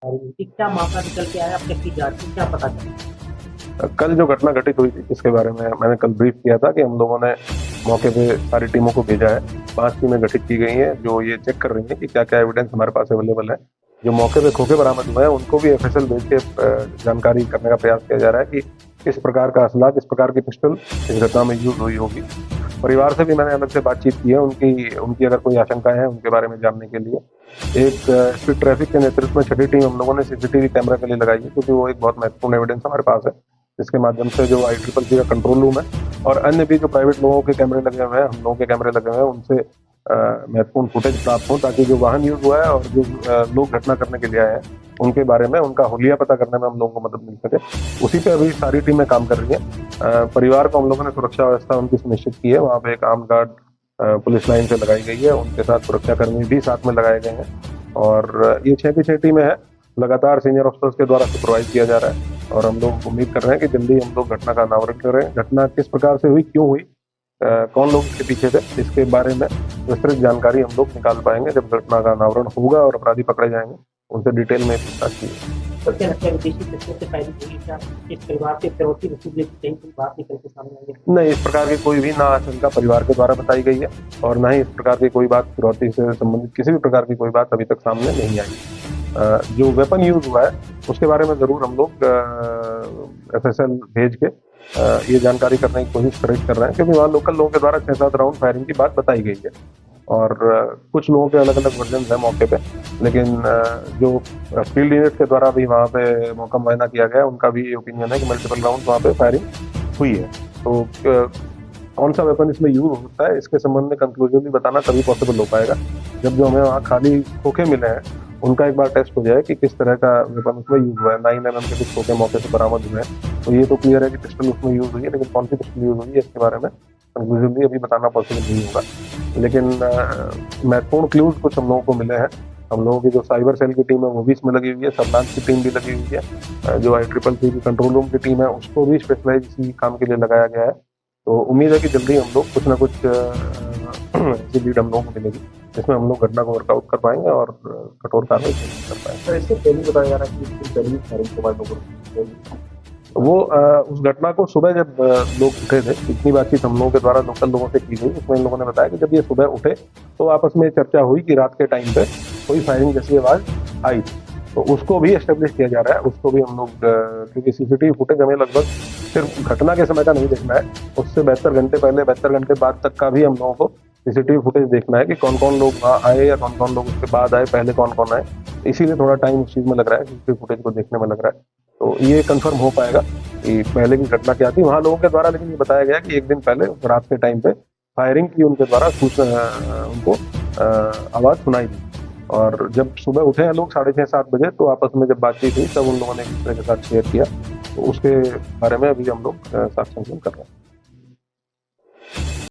और इनकी क्या मामला निकल के आया, अब तक की जाँच में क्या पता चला? कल जो घटना घटित हुई थी इसके बारे में मैंने कल ब्रीफ किया था कि हम लोगों ने मौके पे सारी टीमों को भेजा है। 5 टीमें गठित की गई हैं जो ये चेक कर रही हैं कि क्या क्या एविडेंस हमारे पास अवेलेबल है। जो मौके पे खोखे बरामद हुए हैं उनको भी एफएसएल भेज के जानकारी करने का प्रयास किया जा रहा है कि किस प्रकार का असला, किस प्रकार की पिस्टल इस घटना में यूज हुई होगी। परिवार से भी मैंने अलग से बातचीत की है, उनकी उनकी अगर कोई आशंकाएं हैं उनके बारे में जानने के लिए। एक स्पीड ट्रैफिक के नेतृत्व में 6ठी टीम हम लोगों ने सीसीटीवी कैमरा के लिए लगाई है, क्योंकि वो एक बहुत महत्वपूर्ण एविडेंस हमारे पास है, जिसके माध्यम से जो ICCC का कंट्रोल रूम है और अन्य भी जो प्राइवेट लोगों के कैमरे लगे हुए हैं, हम लोगों के कैमरे लगे हुए हैं, उनसे महत्वपूर्ण फुटेज प्राप्त हो, ताकि जो वाहन यूज हुआ है और जो लोग घटना करने के लिए आए हैं उनके बारे में उनका हुलिया पता करने में हम लोगों को मदद मिल सके। उसी पे अभी सारी टीमें काम कर रही हैं। परिवार को हम लोगों ने सुरक्षा व्यवस्था उनकी सुनिश्चित की है। वहाँ पे एक आर्म गार्ड पुलिस लाइन से लगाई गई है, उनके साथ सुरक्षाकर्मी भी साथ में लगाए गए हैं और ये 6 की 6 टीमें हैं। लगातार सीनियर ऑफिसर्स के द्वारा सुपरवाइज किया जा रहा है और हम लोग उम्मीद कर रहे हैं कि जल्दी हम लोग घटना का अनावरण करें। घटना किस प्रकार से हुई, क्यों हुई, कौन लोग इसके पीछे थे, इसके बारे में विस्तृत जानकारी हम लोग निकाल पाएंगे जब घटना का अनावरण होगा और अपराधी पकड़े जाएंगे। उनसे डिटेल में पूछताछ की। तो क्या लगता है विदेशी तत्वों से फायरिंग हुई? क्या इस परिवार के फिरौती वसूलने की कहीं कोई बात निकल के सामने आई है? नहीं, इस प्रकार की कोई भी ना आशंका परिवार के द्वारा बताई गई है और ना ही इस प्रकार की कोई बात फिरौती से संबंधित किसी भी प्रकार की कोई बात अभी तक सामने नहीं आई। जो वेपन यूज हुआ है उसके बारे में जरूर हम लोग FSL भेज के ये जानकारी करने की कोशिश कर रहे हैं, क्योंकि वहाँ लोकल लोगों के द्वारा 6-7 राउंड फायरिंग की बात बताई गई है और कुछ लोगों के अलग अलग वर्जन है मौके पे, लेकिन जो फील्ड यूनिट के द्वारा भी वहाँ पे मौका मुआयना किया गया उनका भी ओपिनियन है कि मल्टीपल राउंड वहाँ पे फायरिंग हुई है। तो कौन सा वेपन इसमें यूज होता है इसके संबंध में कंक्लूसिवली बताना तभी पॉसिबल हो पाएगा जब जो हमें वहाँ खाली खोखे मिले हैं उनका एक बार टेस्ट हो जाए कि किस तरह का वेपन उसमें यूज हुआ है। 9mm के कुछ खोखे मौके से बरामद हुए हैं, तो ये तो क्लियर है कि पिस्टल उसमें यूज हुई है, लेकिन कौन सी पिस्टल यूज हुई है इसके बारे में कंक्लूसिवली अभी बताना पॉसिबल नहीं होगा। लेकिन महत्वपूर्ण क्लूज कुछ हम लोगों को मिले हैं। हम लोगों की जो साइबर सेल की टीम है वो भी इसमें लगी हुई है, सर्विलांस की टीम भी लगी हुई है, जो ICCC की कंट्रोल रूम की टीम है उसको भी स्पेशलाइज इसी काम के लिए लगाया गया है। तो उम्मीद है कि जल्दी हम लोग कुछ ना कुछ ऐसी लीड हम लोगों को मिलेगी जिसमें हम लोग घटना को वर्कआउट कर पाएंगे और कठोर कार्रवाई कर पाएंगे। तो इससे पहले बताया जा रहा है कि इससे पहले फायरिंग के बाद लोगों वो उस घटना को सुबह जब लोग उठे थे, इतनी बातचीत हम लोगों के द्वारा लोकल लोगों से की गई, उसमें इन लोगों ने बताया कि जब ये सुबह उठे तो आपस में चर्चा हुई कि रात के टाइम पे कोई फायरिंग जैसी आवाज आई, तो उसको भी एस्टेब्लिश किया जा रहा है। उसको भी हम लोग क्योंकि CCTV फुटेज हमें लगभग सिर्फ घटना के समय का नहीं देखना है, उससे 72 घंटे पहले 72 घंटे बाद तक का भी हम लोगों को CCTV फुटेज देखना है कि कौन कौन लोग वहाँ आए या कौन कौन लोग उसके बाद आए, पहले कौन कौन आए। इसीलिए थोड़ा टाइम उस चीज़ में लग रहा है, CCTV फुटेज को देखने में लग रहा है। तो ये कंफर्म हो पाएगा कि पहले की घटना क्या थी वहाँ लोगों के द्वारा, लेकिन ये बताया गया कि एक दिन पहले रात के टाइम पे फायरिंग की उनके द्वारा उनको आवाज़ सुनाई दी और जब सुबह उठे हैं लोग 6:30-7 बजे तो आपस में जब बातचीत हुई तब उन लोगों ने एक दूसरे के साथ शेयर किया। तो उसके बारे में अभी हम लोग साक्ष्य कर रहे हैं।